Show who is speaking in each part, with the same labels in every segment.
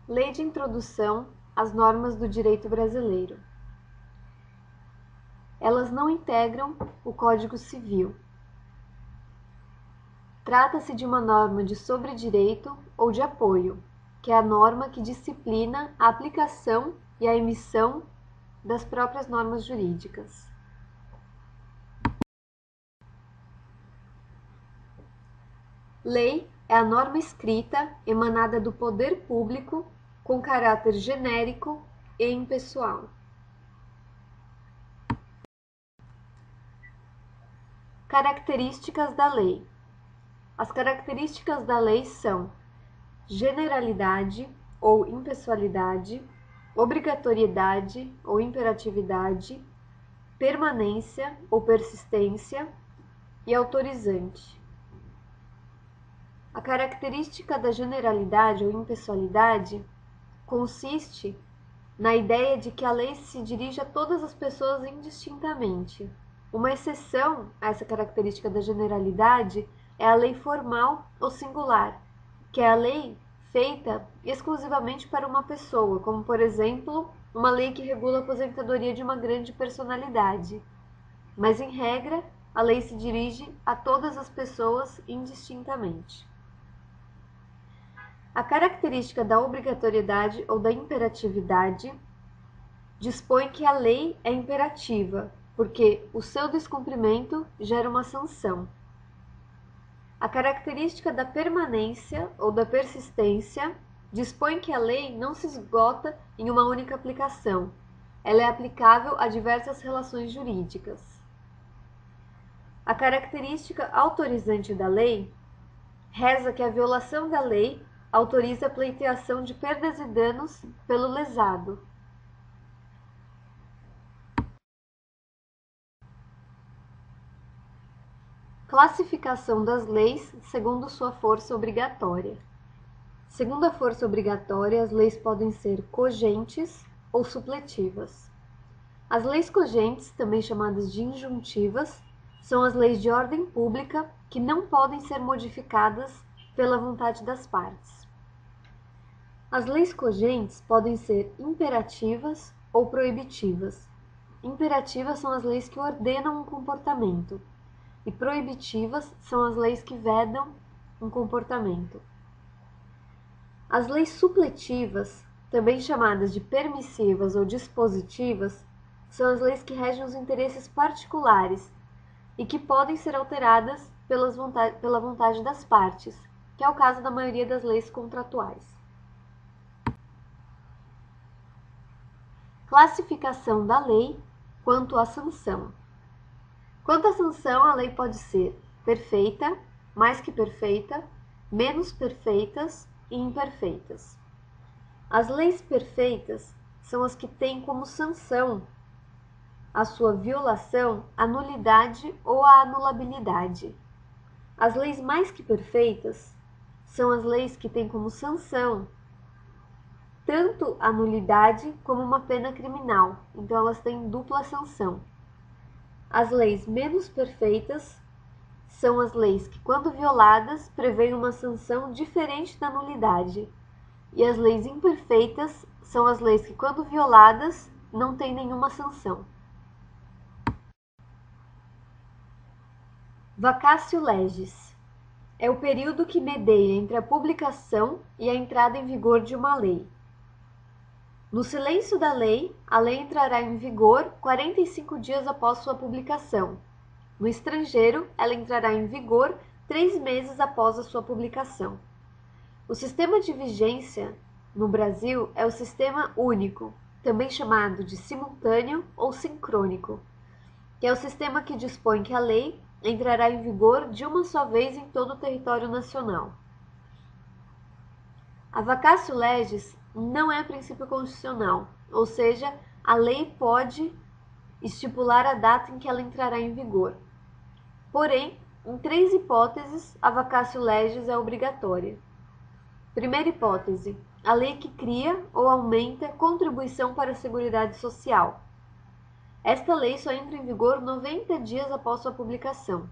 Speaker 1: Lei de Introdução às Normas do Direito Brasileiro. Elas não integram o Código Civil. Trata-se de uma norma de sobredireito ou de apoio, que é a norma que disciplina a aplicação e a emissão das próprias normas jurídicas. Lei é a norma escrita emanada do poder público com caráter genérico e impessoal. Características da lei. As características da lei são generalidade ou impessoalidade, obrigatoriedade ou imperatividade, permanência ou persistência e autorizante. A característica da generalidade ou impessoalidade consiste na ideia de que a lei se dirige a todas as pessoas indistintamente. Uma exceção a essa característica da generalidade é a lei formal ou singular, que é a lei feita exclusivamente para uma pessoa, como, por exemplo, uma lei que regula a aposentadoria de uma grande personalidade. Mas, em regra, a lei se dirige a todas as pessoas indistintamente. A característica da obrigatoriedade ou da imperatividade dispõe que a lei é imperativa, porque o seu descumprimento gera uma sanção. A característica da permanência ou da persistência dispõe que a lei não se esgota em uma única aplicação. Ela é aplicável a diversas relações jurídicas. A característica autorizante da lei reza que a violação da lei autoriza a pleiteação de perdas e danos pelo lesado. Classificação das leis segundo sua força obrigatória. Segundo a força obrigatória, as leis podem ser cogentes ou supletivas. As leis cogentes, também chamadas de injuntivas, são as leis de ordem pública que não podem ser modificadas pela vontade das partes. As leis cogentes podem ser imperativas ou proibitivas. Imperativas são as leis que ordenam um comportamento, e proibitivas são as leis que vedam um comportamento. As leis supletivas, também chamadas de permissivas ou dispositivas, são as leis que regem os interesses particulares e que podem ser alteradas pela vontade das partes, que é o caso da maioria das leis contratuais. Classificação da lei quanto à sanção. Quanto à sanção, a lei pode ser perfeita, mais que perfeita, menos perfeitas e imperfeitas. As leis perfeitas são as que têm como sanção a sua violação, a nulidade ou a anulabilidade. As leis mais que perfeitas são as leis que têm como sanção tanto a nulidade como uma pena criminal, então elas têm dupla sanção. As leis menos perfeitas são as leis que, quando violadas, prevêem uma sanção diferente da nulidade. E as leis imperfeitas são as leis que, quando violadas, não têm nenhuma sanção. Vacatio legis é o período que medeia entre a publicação e a entrada em vigor de uma lei. No silêncio da lei, a lei entrará em vigor 45 dias após sua publicação. No estrangeiro, ela entrará em vigor 3 meses após a sua publicação. O sistema de vigência no Brasil é o sistema único, também chamado de simultâneo ou sincrônico, que é o sistema que dispõe que a lei entrará em vigor de uma só vez em todo o território nacional. A vacatio legis não é princípio constitucional, ou seja, a lei pode estipular a data em que ela entrará em vigor. Porém, em 3 hipóteses, a vacatio legis é obrigatória. Primeira hipótese, a lei que cria ou aumenta contribuição para a Seguridade Social. Esta lei só entra em vigor 90 dias após sua publicação.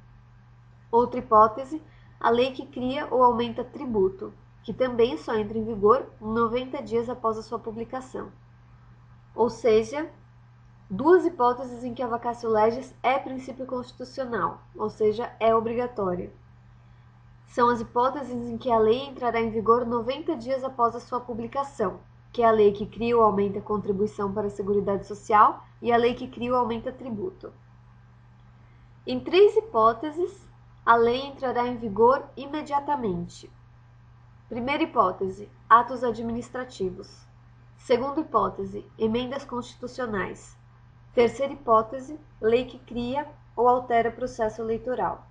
Speaker 1: Outra hipótese, a lei que cria ou aumenta tributo. que também só entra em vigor 90 dias após a sua publicação. Ou seja, duas hipóteses em que a vacatio legis é princípio constitucional, ou seja, é obrigatória. São as hipóteses em que a lei entrará em vigor 90 dias após a sua publicação, que é a lei que cria ou aumenta a contribuição para a Seguridade Social e a lei que cria ou aumenta tributo. Em três hipóteses, a lei entrará em vigor imediatamente. Primeira hipótese, atos administrativos. Segunda hipótese, emendas constitucionais. Terceira hipótese, lei que cria ou altera processo eleitoral.